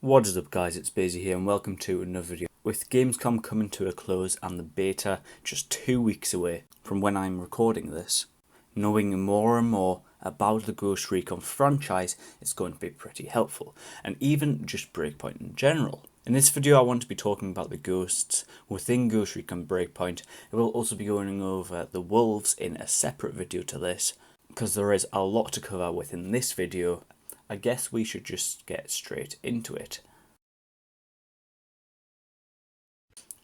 What is up guys, it's BAYZY here and welcome to another video. With Gamescom coming to a close and the beta just 2 weeks away from when I'm recording this, knowing more and more about the Ghost Recon franchise is going to be pretty helpful, and even just Breakpoint in general. In this video I want to be talking about the ghosts within Ghost Recon Breakpoint. I will also be going over the wolves in a separate video to this, because there is a lot to cover within this video. I guess we should just get straight into it.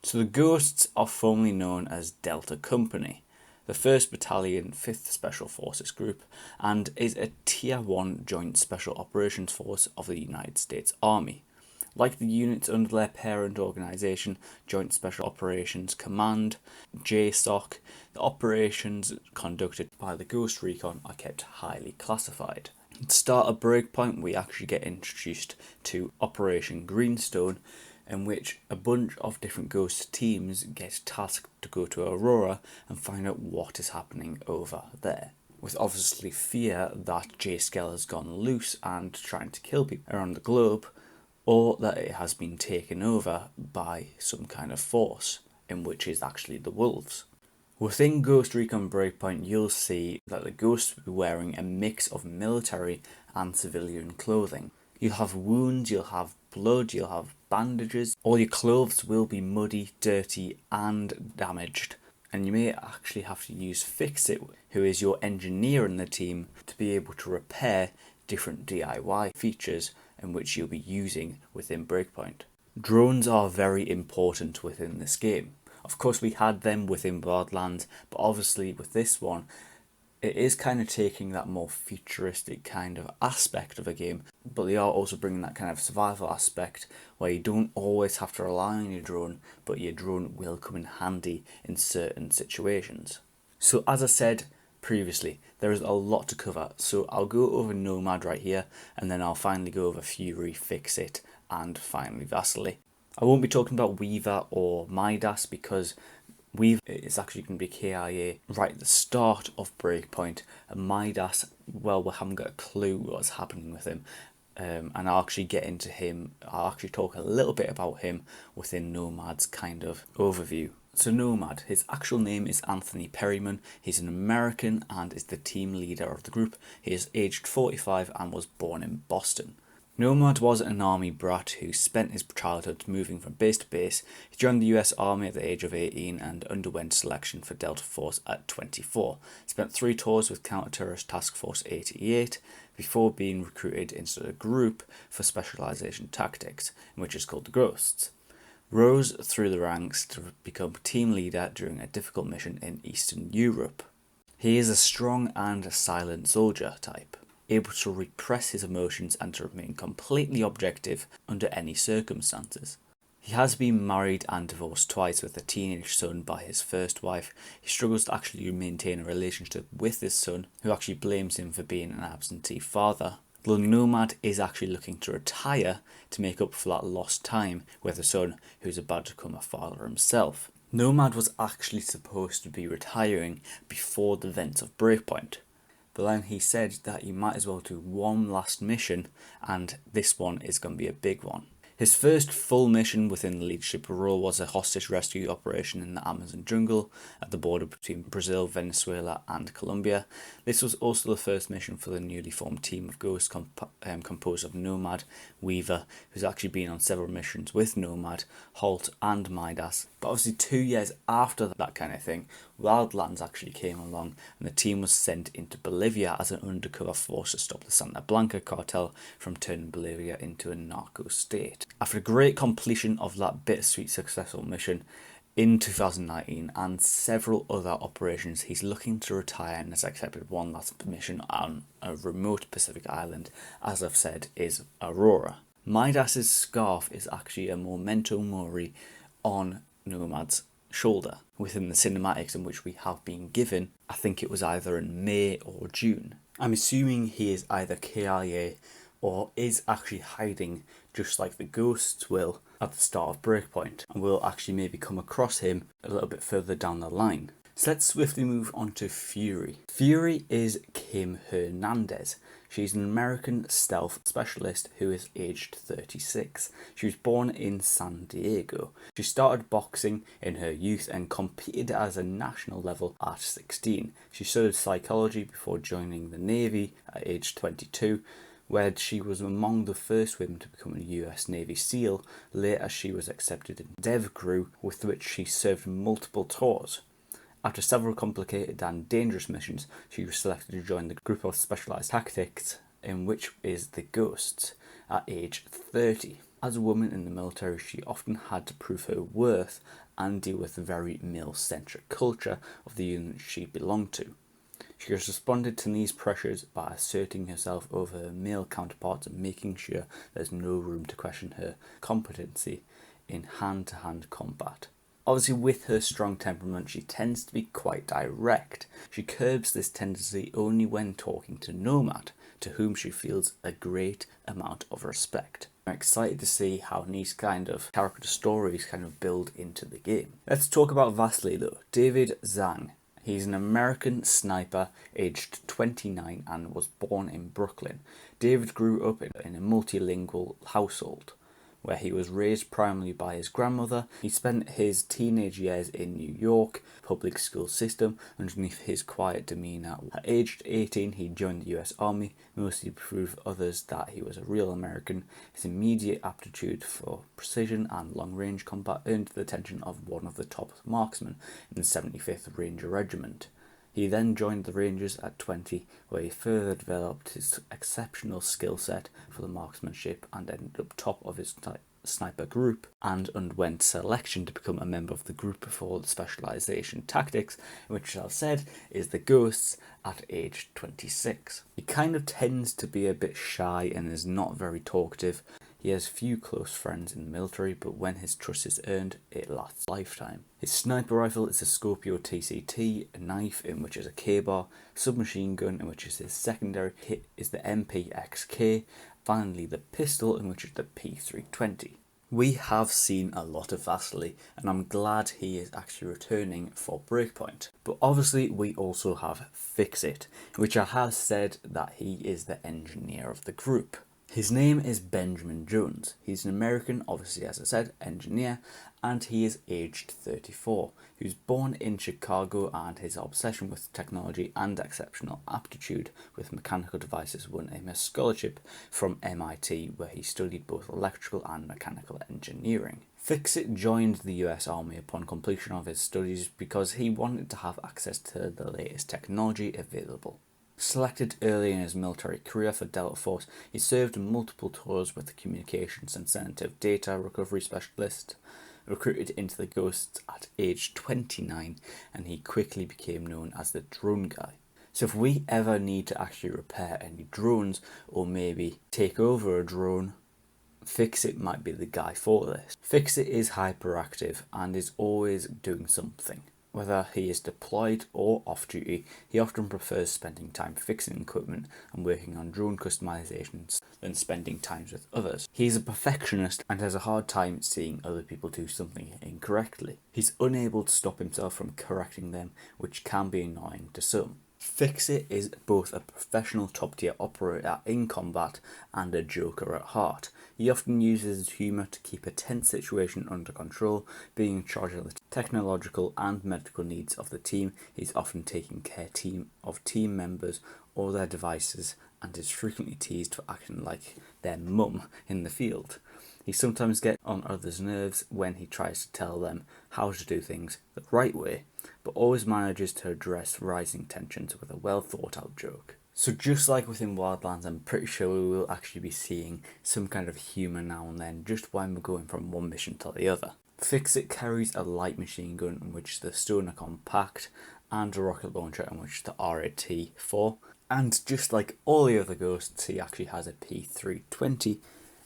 So the Ghosts are formerly known as Delta Company, the 1st Battalion 5th Special Forces Group, and is a Tier 1 Joint Special Operations Force of the United States Army. Like the units under their parent organisation, Joint Special Operations Command, JSOC, the operations conducted by the Ghost Recon are kept highly classified. At the start of Breakpoint, we actually get introduced to Operation Greenstone, in which a bunch of different ghost teams get tasked to go to Aurora and find out what is happening over there, with obviously fear that J-Scale has gone loose and trying to kill people around the globe, or that it has been taken over by some kind of force, in which is actually the wolves. Within Ghost Recon Breakpoint, you'll see that the ghosts will be wearing a mix of military and civilian clothing. You'll have wounds, you'll have blood, you'll have bandages. All your clothes will be muddy, dirty and damaged. And you may actually have to use Fixit, who is your engineer in the team, to be able to repair different DIY features in which you'll be using within Breakpoint. Drones are very important within this game. Of course we had them within Borderlands, but obviously with this one, it is kind of taking that more futuristic kind of aspect of a game, but they are also bringing that kind of survival aspect where you don't always have to rely on your drone, but your drone will come in handy in certain situations. So as I said previously, there is a lot to cover, so I'll go over Nomad right here, and then I'll finally go over Fury, Fixit, and finally Vasily. I won't be talking about Weaver or Midas because Weaver is actually going to be KIA right at the start of Breakpoint, and Midas, well, we haven't got a clue what's happening with him, and I'll actually get into him. I'll actually talk a little bit about him within Nomad's kind of overview. So Nomad, his actual name is Anthony Perryman. He's an American and is the team leader of the group. He is aged 45 and was born in Boston. Nomad was an army brat who spent his childhood moving from base to base. He joined the US Army at the age of 18 and underwent selection for Delta Force at 24. Spent 3 tours with Counter-Terrorist Task Force 88 before being recruited into the group for Specialization Tactics, which is called the Ghosts. Rose through the ranks to become team leader during a difficult mission in Eastern Europe. He is a strong and silent soldier type, able to repress his emotions and to remain completely objective under any circumstances. He has been married and divorced twice with a teenage son by his first wife. He struggles to actually maintain a relationship with his son, who actually blames him for being an absentee father. Though Nomad is actually looking to retire to make up for that lost time with a son who's about to become a father himself. Nomad was actually supposed to be retiring before the events of Breakpoint, but then he said that he might as well do one last mission, and this one is going to be a big one. His first full mission within the leadership role was a hostage rescue operation in the Amazon jungle at the border between Brazil, Venezuela and Colombia. This was also the first mission for the newly formed team of ghosts composed of Nomad, Weaver, who's actually been on several missions with Nomad, Halt and Midas. But obviously 2 years after that kind of thing, Wildlands actually came along and the team was sent into Bolivia as an undercover force to stop the Santa Blanca cartel from turning Bolivia into a narco state. After a great completion of that bittersweet successful mission in 2019 and several other operations, he's looking to retire and has accepted one last mission on a remote Pacific island, as I've said, is Aurora. Midas's scarf is actually a memento mori on Nomad's shoulder within the cinematics in which we have been given. I think it was either in May or June. I'm assuming he is either KIA or is actually hiding just like the ghosts will at the start of Breakpoint, and we'll actually maybe come across him a little bit further down the line. So let's swiftly move on to Fury. Fury is Kim Hernandez. She's an American stealth specialist who is aged 36. She was born in San Diego. She started boxing in her youth and competed at a national level at 16. She studied psychology before joining the Navy at age 22, where she was among the first women to become a US Navy SEAL. Later she was accepted in Dev Crew, with which she served multiple tours. After several complicated and dangerous missions, she was selected to join the group of specialised tactics, in which is the Ghosts, at age 30. As a woman in the military, she often had to prove her worth and deal with the very male-centric culture of the unit she belonged to. She has responded to these pressures by asserting herself over her male counterparts and making sure there's no room to question her competency in hand-to-hand combat. Obviously, with her strong temperament, she tends to be quite direct. She curbs this tendency only when talking to Nomad, to whom she feels a great amount of respect. I'm excited to see how these kind of character stories kind of build into the game. Let's talk about Vasily though. David Zhang. He's an American sniper aged 29 and was born in Brooklyn. David grew up in a multilingual household where he was raised primarily by his grandmother. He spent his teenage years in New York public school system underneath his quiet demeanour. At age 18, he joined the US Army, mostly to prove others that he was a real American. His immediate aptitude for precision and long-range combat earned the attention of one of the top marksmen in the 75th Ranger Regiment. He then joined the Rangers at 20, where he further developed his exceptional skill set for the marksmanship and ended up top of his sniper group, and underwent selection to become a member of the group for the specialisation tactics, which, as I've said, is the Ghosts, at age 26. He kind of tends to be a bit shy and is not very talkative. He has few close friends in the military, but when his trust is earned, it lasts a lifetime. His sniper rifle is a Scorpio TCT, a knife in which is a K-bar, submachine gun in which is his secondary hit is the MPXK, finally the pistol in which is the P320. We have seen a lot of Vasily, and I'm glad he is actually returning for Breakpoint. But obviously we also have Fixit, which I have said that he is the engineer of the group. His name is Benjamin Jones. He's an American, obviously as I said, engineer, and he is aged 34. He was born in Chicago, and his obsession with technology and exceptional aptitude with mechanical devices won him a scholarship from MIT, where he studied both electrical and mechanical engineering. Fixit joined the US Army upon completion of his studies because he wanted to have access to the latest technology available. Selected early in his military career for Delta Force, he served multiple tours with the Communications and Sensitive Data Recovery Specialist, recruited into the Ghosts at age 29, and he quickly became known as the drone guy. So if we ever need to actually repair any drones, or maybe take over a drone, Fixit might be the guy for this. Fixit is hyperactive and is always doing something. Whether he is deployed or off-duty, he often prefers spending time fixing equipment and working on drone customizations than spending time with others. He's a perfectionist and has a hard time seeing other people do something incorrectly. He's unable to stop himself from correcting them, which can be annoying to some. Fixit is both a professional top-tier operator in combat and a joker at heart. He often uses his humour to keep a tense situation under control. Being in charge of the technological and medical needs of the team, he's often taking care of team members or their devices, and is frequently teased for acting like their mum in the field. He sometimes gets on others' nerves when he tries to tell them how to do things the right way, but always manages to address rising tensions with a well thought out joke. So just like within Wildlands, I'm pretty sure we will actually be seeing some kind of humour now and then, just when we're going from one mission to the other. Fixit carries a light machine gun in which the Stoner Compact, and a rocket launcher in which the RAT-4. And just like all the other Ghosts, he actually has a P320,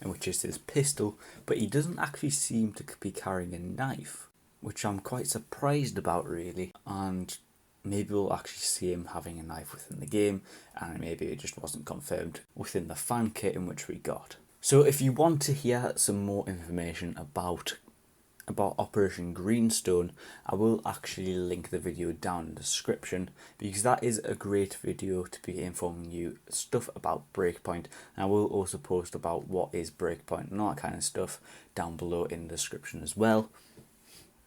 in which is his pistol, but he doesn't actually seem to be carrying a knife, which I'm quite surprised about really, and maybe we'll actually see him having a knife within the game, and maybe it just wasn't confirmed within the fan kit in which we got. So if you want to hear some more information about about Operation Greenstone, I will actually link the video down in the description, because that is a great video to be informing you stuff about Breakpoint, and I will also post about what is Breakpoint and all that kind of stuff down below in the description as well.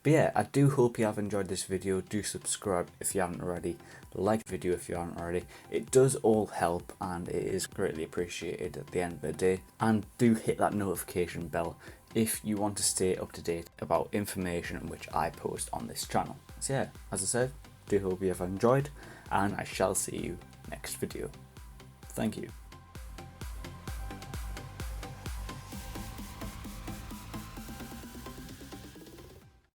But yeah, I do hope you have enjoyed this video. Do subscribe if you haven't already, like the video if you haven't already. It does all help and it is greatly appreciated at the end of the day. And do hit that notification bell if you want to stay up to date about information which I post on this channel. So yeah, as I said, do hope you have enjoyed, and I shall see you next video. Thank you.